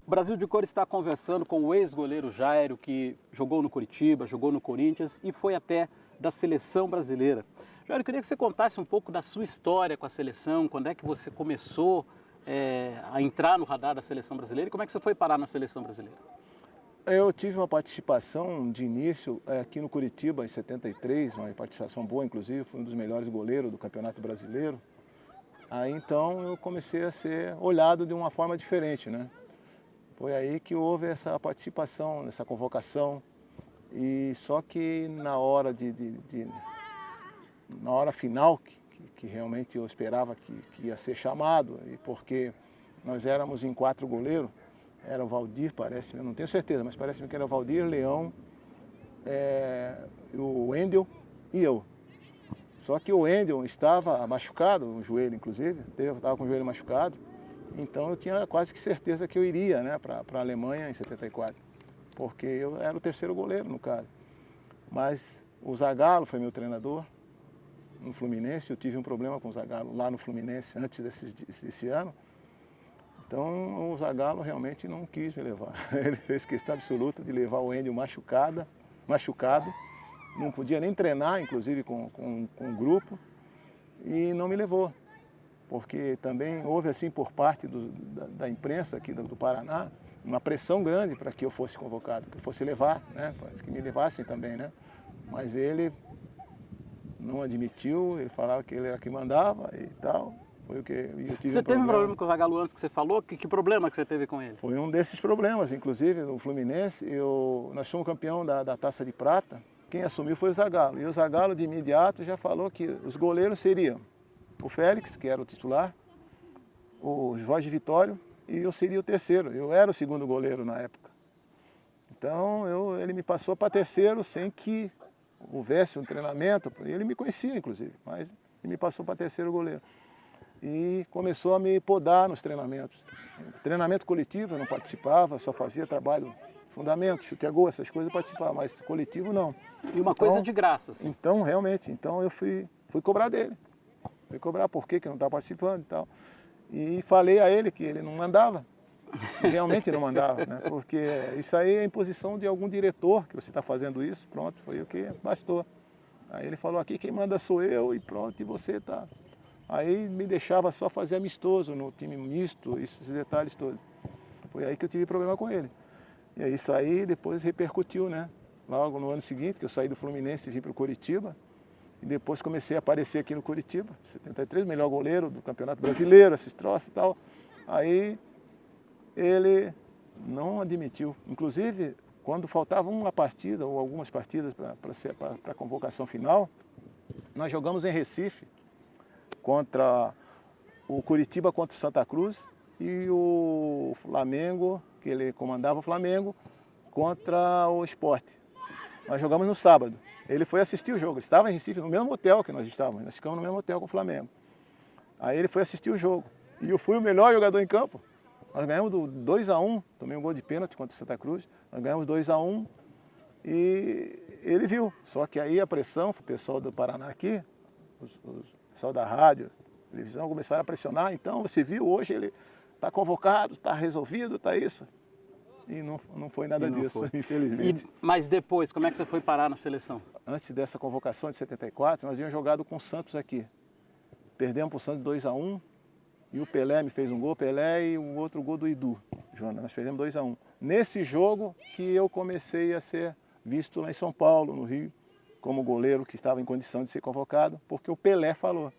O Brasil de Cores está conversando com o ex-goleiro Jairo, que jogou no Coritiba, jogou no Corinthians e foi até da seleção brasileira. Jairo, eu queria que você contasse um pouco da sua história com a seleção, quando é que você começou a entrar no radar da seleção brasileira e como é que você foi parar na seleção brasileira? Eu tive uma participação de início aqui no Coritiba em 73, uma participação boa, inclusive, fui um dos melhores goleiros do Campeonato Brasileiro. Aí então eu comecei a ser olhado de uma forma diferente, né? Foi aí que houve essa participação, essa convocação. E só que na hora na hora final, que realmente eu esperava que ia ser chamado, e porque nós éramos em 4 goleiros, era o Valdir, parece-me, eu não tenho certeza, mas parece-me que era o Valdir, Leão, o Wendel e eu. Só que o Wendel estava machucado, o joelho inclusive, eu estava com o joelho machucado, então eu tinha quase que certeza que eu iria, né, para a Alemanha em 74, porque eu era o terceiro goleiro no caso. Mas o Zagallo foi meu treinador no Fluminense, eu tive um problema com o Zagallo lá no Fluminense antes desse ano. Então o Zagallo realmente não quis me levar. Ele fez questão absoluta de levar o Wendel machucado, não podia nem treinar, inclusive com o grupo, e não me levou. Porque também houve assim por parte da imprensa aqui do Paraná, uma pressão grande para que eu fosse convocado, que eu fosse levar, né? Que me levassem também, né? Mas ele não admitiu, ele falava que ele era quem mandava e tal. Foi o que eu tive Você teve um problema com o Zagallo antes que você falou? Que problema que você teve com ele? Foi um desses problemas, inclusive no Fluminense, nós fomos campeão da Taça de Prata, quem assumiu foi o Zagallo. E o Zagallo de imediato já falou que os goleiros seriam o Félix, que era o titular, o Jorge Vitório, e eu seria o terceiro. Eu era o segundo goleiro na época. Então ele me passou para terceiro sem que houvesse um treinamento. Ele me conhecia, inclusive, mas ele me passou para terceiro goleiro. E começou a me podar nos treinamentos. Treinamento coletivo eu não participava, só fazia trabalho, fundamento, chute a gol, essas coisas eu participava, mas coletivo não. E uma coisa de graça, assim. Então, realmente, eu fui cobrar dele. Fui cobrar por que eu não estava participando e tal. E falei a ele que ele não mandava, que realmente não mandava, né? Porque isso aí é imposição de algum diretor, que você está fazendo isso, pronto, foi o que bastou. Aí ele falou, aqui quem manda sou eu e pronto, e você tá. Aí me deixava só fazer amistoso no time misto, esses detalhes todos. Foi aí que eu tive problema com ele. E aí isso aí depois repercutiu, né? Logo no ano seguinte, que eu saí do Fluminense e vim para o Coritiba. E depois comecei a aparecer aqui no Coritiba, 73, melhor goleiro do Campeonato Brasileiro, esses troços e tal. Aí ele não admitiu. Inclusive, quando faltava uma partida ou algumas partidas para a convocação final, nós jogamos em Recife contra o Coritiba contra o Santa Cruz e o Flamengo, que ele comandava o Flamengo, contra o Sport. Nós jogamos no sábado. Ele foi assistir o jogo, ele estava em Recife, no mesmo hotel que nós estávamos, nós ficamos no mesmo hotel com o Flamengo. Aí ele foi assistir o jogo e eu fui o melhor jogador em campo. Nós ganhamos 2-1, tomei um gol de pênalti contra o Santa Cruz, nós ganhamos 2-1 e ele viu. Só que aí a pressão, o pessoal do Paraná aqui, o pessoal da rádio, televisão, começaram a pressionar. Então você viu, hoje ele está convocado, está resolvido, está isso. E não foi nada disso, infelizmente. Mas depois, como é que você foi parar na seleção? Antes dessa convocação de 74, nós tínhamos jogado com o Santos aqui. Perdemos para o Santos 2-1 e o Pelé me fez um gol, Pelé e um outro gol do Idu. Jonas, nós perdemos 2-1. Nesse jogo que eu comecei a ser visto lá em São Paulo, no Rio, como goleiro que estava em condição de ser convocado, porque o Pelé falou.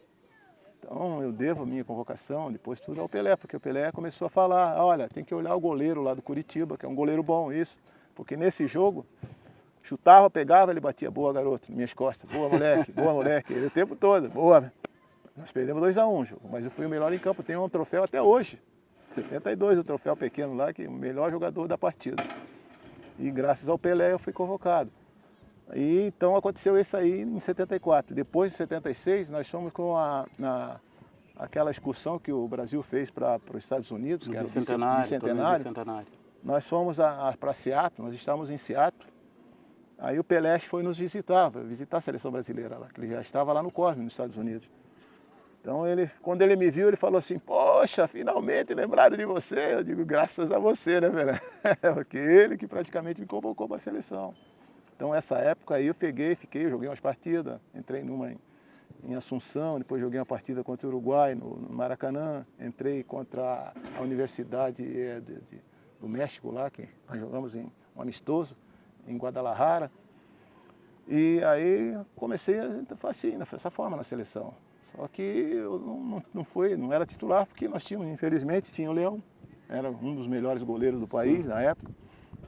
Então eu devo a minha convocação, depois tudo ao Pelé, porque o Pelé começou a falar, olha, tem que olhar o goleiro lá do Coritiba, que é um goleiro bom, isso. Porque nesse jogo, chutava, pegava, ele batia, boa garoto, nas minhas costas, boa moleque, ele o tempo todo, boa. Nós perdemos 2-1 jogo, mas eu fui o melhor em campo, tenho um troféu até hoje. 72, o troféu pequeno lá, que é o melhor jogador da partida. E graças ao Pelé eu fui convocado. E então aconteceu isso aí em 74. Depois de 76, nós fomos com aquela excursão que o Brasil fez para os Estados Unidos, que era o bicentenário. Nós fomos para Seattle, nós estávamos em Seattle. Aí o Pelé foi nos visitar a seleção brasileira lá, que ele já estava lá no Cosme, nos Estados Unidos. Então quando ele me viu, ele falou assim, poxa, poxa, finalmente lembraram de você. Eu digo, graças a você, né, velho? Porque ele que praticamente me convocou para a seleção. Então, essa época aí eu peguei, fiquei, joguei umas partidas, entrei numa em Assunção, depois joguei uma partida contra o Uruguai, no Maracanã, entrei contra a Universidade do México lá, que nós jogamos em um amistoso, em Guadalajara. E aí comecei a fazer assim, dessa forma na seleção. Só que eu não era titular, porque nós tínhamos, infelizmente, tinha o Leão, era um dos melhores goleiros do país na época.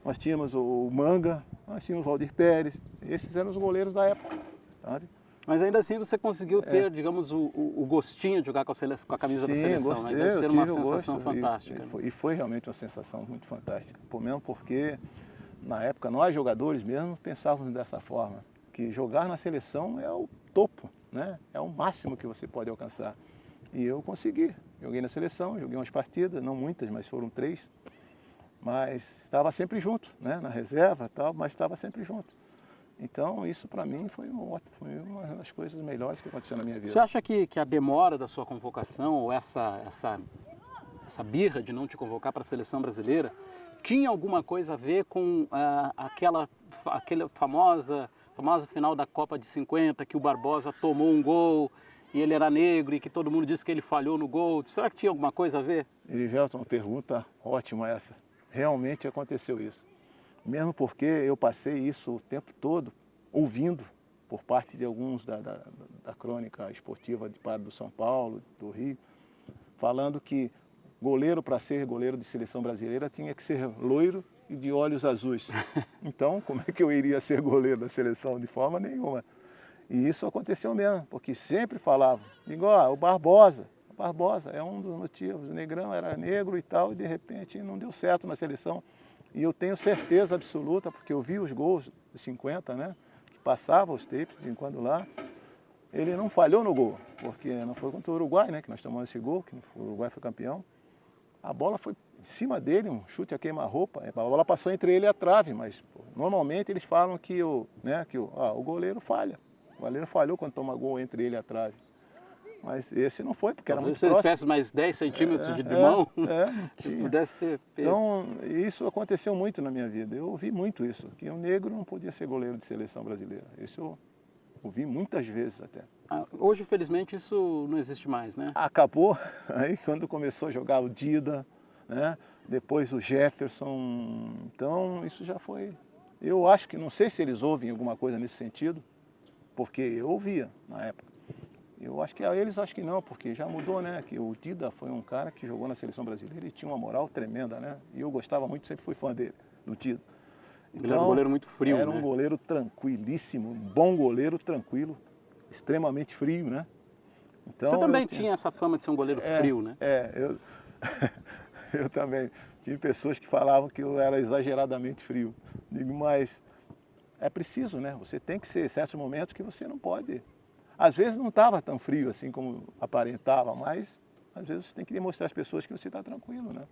Nós tínhamos o Manga, nós tínhamos o Valdir Pérez, esses eram os goleiros da época, sabe? Mas ainda assim você conseguiu ter, digamos, o gostinho de jogar com a camisa da seleção, gostei, né? Deve ser uma sensação gosto, fantástica. E foi realmente uma sensação muito fantástica, mesmo porque na época nós jogadores mesmo pensávamos dessa forma, que jogar na seleção é o topo, né? É o máximo que você pode alcançar. E eu consegui, joguei na seleção, joguei umas partidas, não muitas, mas foram 3, mas estava sempre junto, né? Na reserva e tal, mas estava sempre junto. Então, isso para mim foi uma das coisas melhores que aconteceu na minha vida. Você acha que a demora da sua convocação, ou essa birra de não te convocar para a seleção brasileira, tinha alguma coisa a ver com aquela famosa final da Copa de 50, que o Barbosa tomou um gol e ele era negro e que todo mundo disse que ele falhou no gol? Será que tinha alguma coisa a ver? Erivelton, uma pergunta ótima essa. Realmente aconteceu isso. Mesmo porque eu passei isso o tempo todo ouvindo por parte de alguns da crônica esportiva do São Paulo, do Rio, falando que goleiro, para ser goleiro de seleção brasileira, tinha que ser loiro e de olhos azuis. Então, como é que eu iria ser goleiro da seleção? De forma nenhuma. E isso aconteceu mesmo, porque sempre falavam, digo, o Barbosa é um dos motivos, o Negrão era negro e tal, e de repente não deu certo na seleção. E eu tenho certeza absoluta, porque eu vi os gols de 50, né? Que passava os tapes de quando lá. Ele não falhou no gol, porque não foi contra o Uruguai, né? Que nós tomamos esse gol, que o Uruguai foi campeão. A bola foi em cima dele, um chute a queima-roupa. A bola passou entre ele e a trave, mas normalmente eles falam que o goleiro falha. O goleiro falhou quando toma gol entre ele e a trave. Mas esse não foi, porque era muito próximo. Se ele tivesse mais 10 centímetros de mão, se pudesse ter pego. Então, isso aconteceu muito na minha vida. Eu ouvi muito isso, que um negro não podia ser goleiro de seleção brasileira. Isso eu ouvi muitas vezes até. Hoje, felizmente, isso não existe mais, né? Acabou, aí quando começou a jogar o Dida, né? Depois o Jefferson, então isso já foi... Eu acho que, não sei se eles ouvem alguma coisa nesse sentido, porque eu ouvia na época. Eu acho que a eles acho que não, porque já mudou, né? Que o Dida foi um cara que jogou na seleção brasileira e tinha uma moral tremenda, né? E eu gostava muito, sempre fui fã dele, do Dida. Então, ele era um goleiro muito frio, era um goleiro tranquilíssimo, um bom goleiro, tranquilo, extremamente frio, né? Então, você também tinha essa fama de ser um goleiro frio, né? Eu também. Tinha pessoas que falavam que eu era exageradamente frio. Digo, mas é preciso, né? Você tem que ser certos momentos que você não pode... Às vezes não estava tão frio assim como aparentava, mas às vezes você tem que demonstrar às pessoas que você está tranquilo, né?